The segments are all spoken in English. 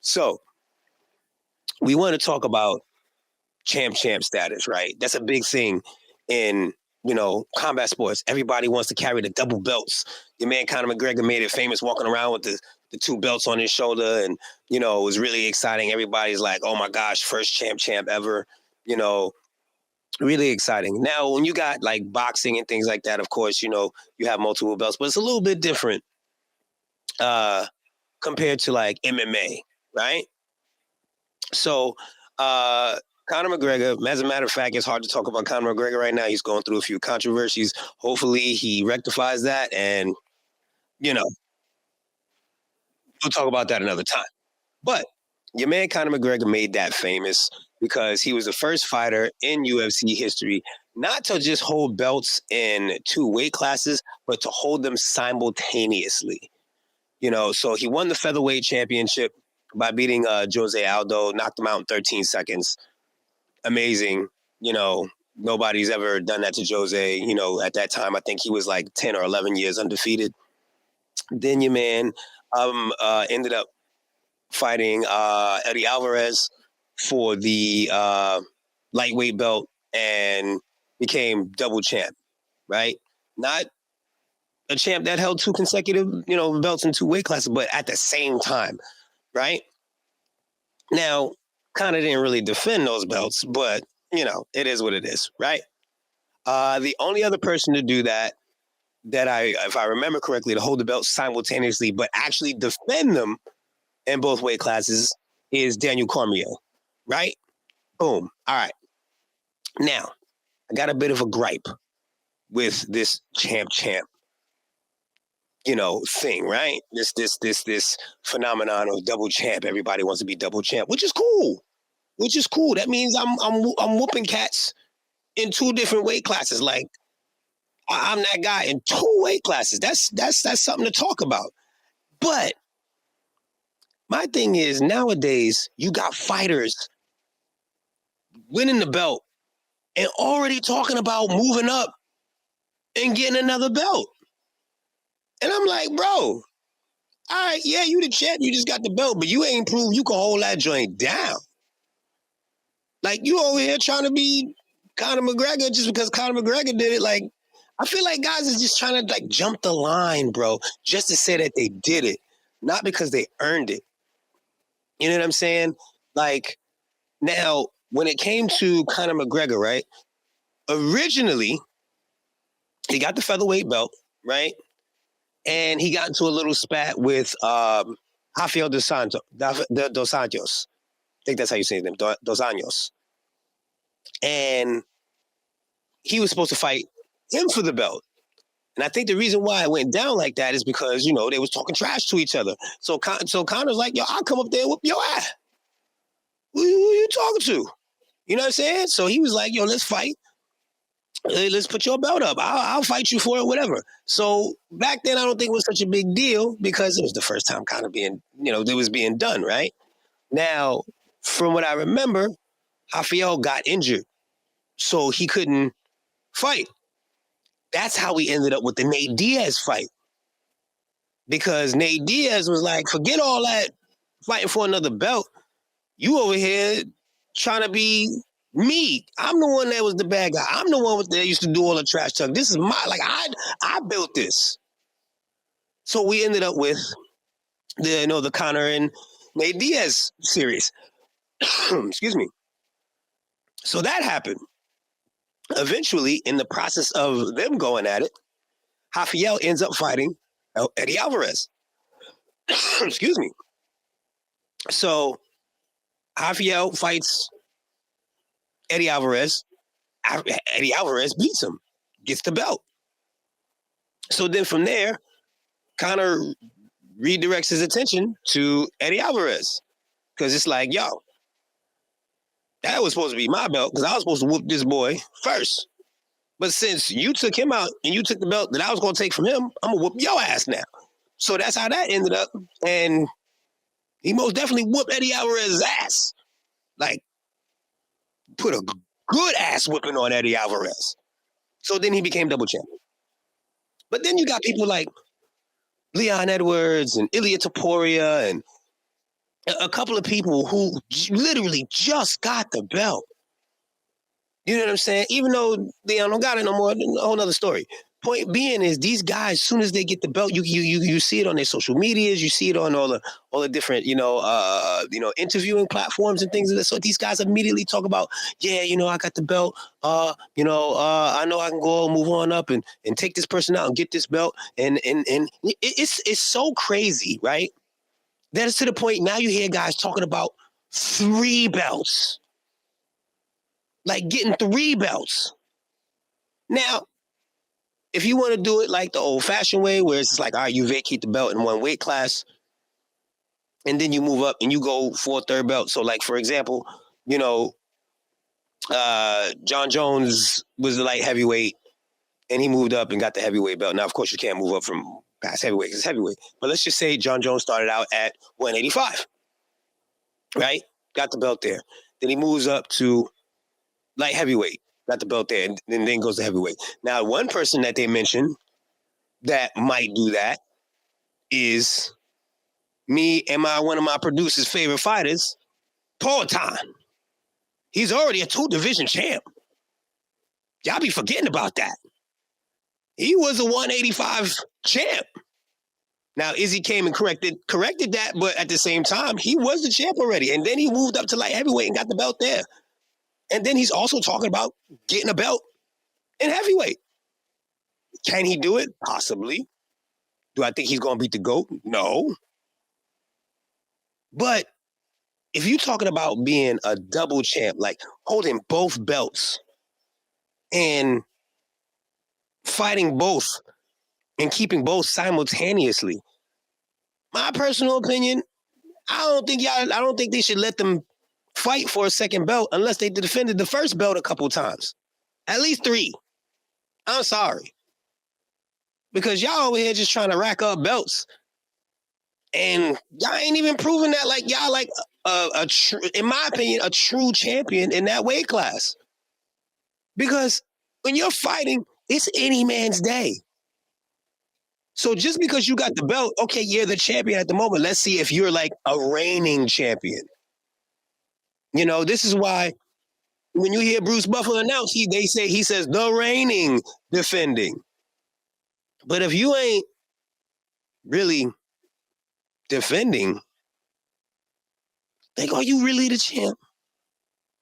So we want to talk about champ status, right? That's a big thing in combat sports. Everybody wants to carry the double belts. Your man Conor McGregor made it famous walking around with the two belts on his shoulder, and it was really exciting. Everybody's like, "Oh my gosh, first champ ever!" You know, really exciting. Now, when you got like boxing and things like that, of course, you have multiple belts, but it's a little bit different uh, compared to like MMA, right? So, Conor McGregor, as a matter of fact, it's hard to talk about Conor McGregor right now. He's going through a few controversies. Hopefully, he rectifies that, and we'll talk about that another time. But your man Conor McGregor made that famous because he was the first fighter in UFC history not to just hold belts in two weight classes, but to hold them simultaneously. So he won the featherweight championship by beating Jose Aldo, knocked him out in 13 seconds. Amazing. Nobody's ever done that to Jose. At that time, I think he was like 10 or 11 years undefeated. Then your man ended up fighting Eddie Alvarez for the lightweight belt and became double champ, right? Not a champ that held two consecutive, belts in two weight classes, but at the same time, right? Now, kind of didn't really defend those belts, but it is what it is, right? The only other person to do that if I remember correctly, to hold the belts simultaneously, but actually defend them in both weight classes is Daniel Cormier, right? Boom. All right. Now, I got a bit of a gripe with this champ, thing, right? This phenomenon of double champ. Everybody wants to be double champ, which is cool. That means I'm whooping cats in two different weight classes. Like I'm that guy in two weight classes. That's something to talk about. But my thing is nowadays you got fighters winning the belt and already talking about moving up and getting another belt. And I'm like, bro, all right, yeah, you the champ, you just got the belt, but you ain't proved you can hold that joint down. Like you over here trying to be Conor McGregor just because Conor McGregor did it. Like I feel like guys is just trying to like jump the line, bro, just to say that they did it, not because they earned it. You know what I'm saying? Like now, when it came to Conor McGregor, right? Originally, he got the featherweight belt, right? And he got into a little spat with Rafael dos Santos. I think that's how you say his name, Dos Anjos. And he was supposed to fight him for the belt. And I think the reason why it went down like that is because, they was talking trash to each other. So Conor's like, yo, I'll come up there and whoop your ass. Who you talking to? You know what I'm saying? So he was like, yo, let's fight. Let's put your belt up. I'll fight you for it, whatever. So back then, I don't think it was such a big deal because it was the first time kind of being, it was being done, right? Now, from what I remember, Rafael got injured, so he couldn't fight. That's how we ended up with the Nate Diaz fight. Because Nate Diaz was like, forget all that fighting for another belt. You over here trying to be me. I'm the one that was the bad guy. I'm the one that used to do all the trash talk. This is I built this. So we ended up with the Conor and Nate Diaz series. Excuse me. So that happened. Eventually, in the process of them going at it, Rafael ends up fighting Eddie Alvarez. Excuse me. So Rafael fights Eddie Alvarez. Eddie Alvarez beats him, gets the belt. So then from there, Conor redirects his attention to Eddie Alvarez because it's like, yo, that was supposed to be my belt because I was supposed to whoop this boy first. But since you took him out and you took the belt that I was going to take from him, I'm going to whoop your ass now. So that's how that ended up. And he most definitely whooped Eddie Alvarez's ass. Like, put a good ass whipping on Eddie Alvarez. So then he became double champion. But then you got people like Leon Edwards and Ilia Topuria and a couple of people who literally just got the belt. You know what I'm saying? Even though they don't got it no more, a whole nother story. Point being is these guys, as soon as they get the belt, you see it on their social medias, you see it on all the different interviewing platforms and things of that sort. These guys immediately talk about, yeah, I got the belt. I know I can go move on up and take this person out and get this belt. And it's so crazy, right? That is to the point now you hear guys talking about 3 belts. Like getting 3 belts. Now, if you want to do it like the old-fashioned way, where it's just like, all right, you vacate the belt in one weight class, and then you move up and you go for a 3rd belt. So, like, for example, John Jones was the light heavyweight, and he moved up and got the heavyweight belt. Now, of course, you can't move up from past heavyweight because it's heavyweight. But let's just say John Jones started out at 185, right? Got the belt there. Then he moves up to light heavyweight. Got the belt there, and then goes to heavyweight. Now, one person that they mentioned that might do that is me and one of my producer's favorite fighters, Paulton. He's already a 2-division champ. Y'all be forgetting about that. He was a 185 champ. Now, Izzy came and corrected that, but at the same time, he was the champ already. And then he moved up to light heavyweight and got the belt there. And then he's also talking about getting a belt in heavyweight. Can he do it? Possibly. Do I think he's going to beat the GOAT? No. But if you're talking about being a double champ, like holding both belts and fighting both and keeping both simultaneously, my personal opinion, I don't think they should let them fight for a 2nd belt unless they defended the 1st belt a couple times. At least 3. I'm sorry. Because y'all over here just trying to rack up belts. And y'all ain't even proving that like y'all like in my opinion, a true champion in that weight class. Because when you're fighting, it's any man's day. So just because you got the belt, okay, you're the champion at the moment. Let's see if you're like a reigning champion. This is why when you hear Bruce Buffer announce, he says the reigning defending. But if you ain't really defending, like, are you really the champ?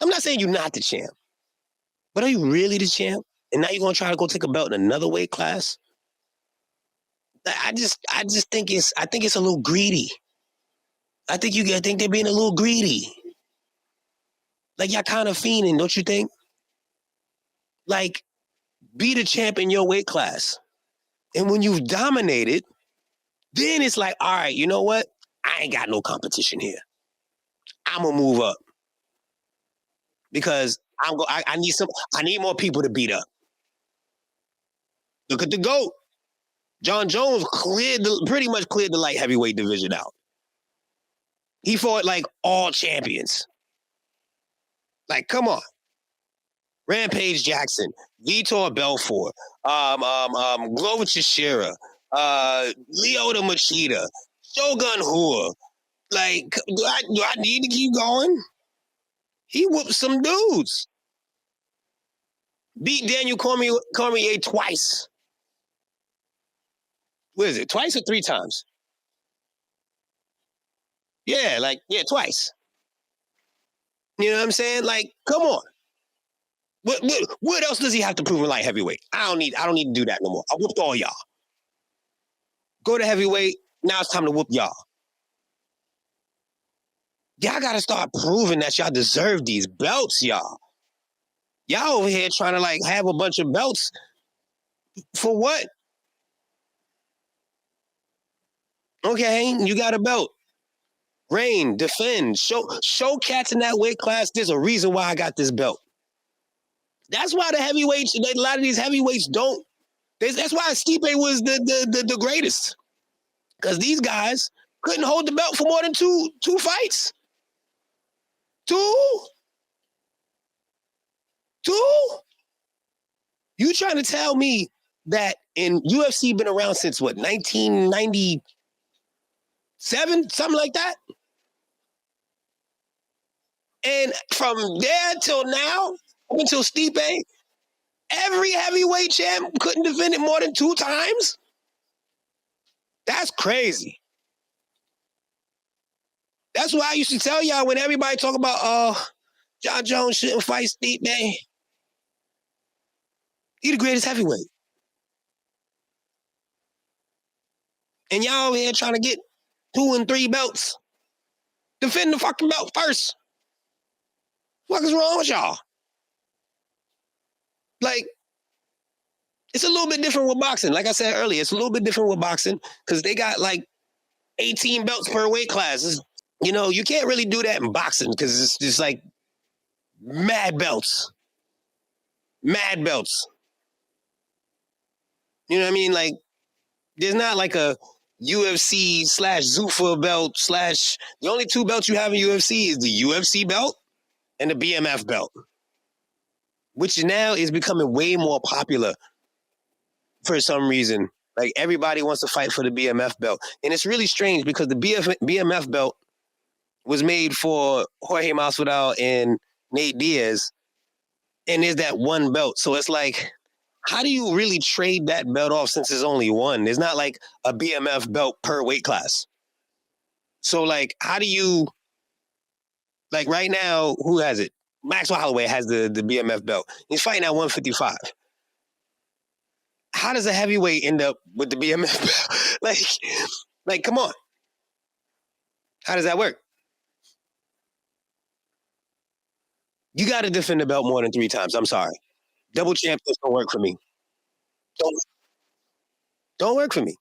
I'm not saying you're not the champ, but are you really the champ? And now you're gonna try to go take a belt in another weight class? I just think it's a little greedy. I think they're being a little greedy. Like y'all kind of fiending, don't you think? Like, be the champ in your weight class. And when you've dominated, then it's like, all right, you know what? I ain't got no competition here. I'm gonna move up because I need more people to beat up. Look at the GOAT. John Jones pretty much cleared the light heavyweight division out. He fought like all champions. Like, come on. Rampage Jackson, Vitor Belfort, Glover Teixeira, Lyoto Machida, Shogun Rua. Like, do I need to keep going? He whooped some dudes. Beat Daniel Cormier twice. What is it? Twice or 3 times? Yeah, twice. You know what I'm saying? Like, come on. What else does he have to prove in light heavyweight? I don't need to do that no more. I whooped all y'all. Go to heavyweight. Now it's time to whoop y'all. Y'all got to start proving that y'all deserve these belts, y'all. Y'all over here trying to like have a bunch of belts for what? Okay, you got a belt. Reign, defend, show cats in that weight class. There's a reason why I got this belt. That's why the heavyweights, a lot of these heavyweights don't. That's why Stipe was the greatest. Because these guys couldn't hold the belt for more than two fights. Two? You trying to tell me that in UFC been around since what, 1997? Something like that? And from there till now, up until Stipe, every heavyweight champ couldn't defend it more than 2 times? That's crazy. That's why I used to tell y'all when everybody talk about, John Jones shouldn't fight Stipe. He the greatest heavyweight. And y'all over here trying to get 2 and 3 belts. Defend the fucking belt first. What is wrong with y'all? Like, it's a little bit different with boxing. Like I said earlier, it's a little bit different with boxing because they got like 18 belts per weight class. You know, you can't really do that in boxing because it's just like mad belts. Mad belts. You know what I mean? Like, there's not like a UFC / Zuffa belt / the only 2 belts you have in UFC is the UFC belt and the BMF belt, which now is becoming way more popular for some reason. Like, everybody wants to fight for the BMF belt. And it's really strange because the BMF belt was made for Jorge Masvidal and Nate Diaz, and there's that one belt. So it's like, how do you really trade that belt off since there's only one? There's not like a BMF belt per weight class. So, like, how do you, like, right now, who has it? Maxwell Holloway has the BMF belt. He's fighting at 155. How does a heavyweight end up with the BMF belt? like, come on. How does that work? You got to defend the belt more than 3 times. I'm sorry. Double champ don't work for me. Don't work for me.